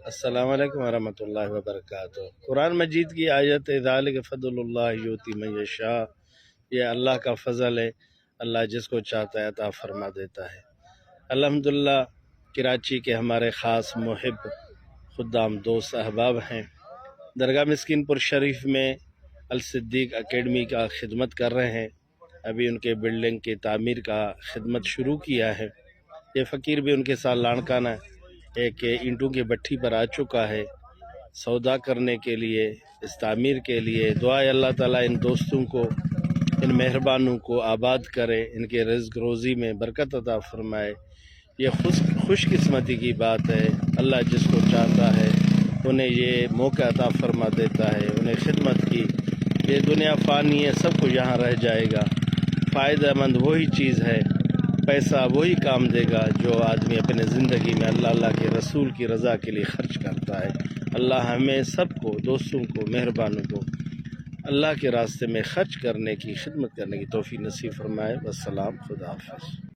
السلام علیکم ورحمۃ اللہ وبرکاتہ۔ قرآن مجید کی آیت ذالک فضل اللہ یؤتی من یشاء، یہ اللہ کا فضل ہے، اللہ جس کو چاہتا ہے عطا فرما دیتا ہے۔ الحمدللہ کراچی کے ہمارے خاص محب خدام دوست احباب ہیں، درگاہ مسکین پور شریف میں الصدیق اکیڈمی کا خدمت کر رہے ہیں۔ ابھی ان کے بلڈنگ کی تعمیر کا خدمت شروع کیا ہے۔ یہ فقیر بھی ان کے ساتھ لانکانہ ایک اینٹوں کی بٹھی پر آ چکا ہے سودا کرنے کے لیے، اس تعمیر کے لیے۔ دعا ہے اللہ تعالیٰ ان دوستوں کو، ان مہربانوں کو آباد کرے، ان کے رزق روزی میں برکت عطا فرمائے۔ یہ خوش قسمتی کی بات ہے، اللہ جس کو چاہتا ہے انہیں یہ موقع عطا فرما دیتا ہے، انہیں خدمت کی۔ یہ دنیا فانی ہے، سب کو یہاں رہ جائے گا۔ فائدہ مند وہی چیز ہے، پیسہ وہی کام دے گا جو آدمی اپنے زندگی میں اللہ کے رسول کی رضا کے لیے خرچ کرتا ہے۔ اللہ ہمیں سب کو، دوستوں کو، مہربانوں کو اللہ کے راستے میں خرچ کرنے کی، خدمت کرنے کی توفیق نصیب فرمائے۔ والسلام، خدا حافظ۔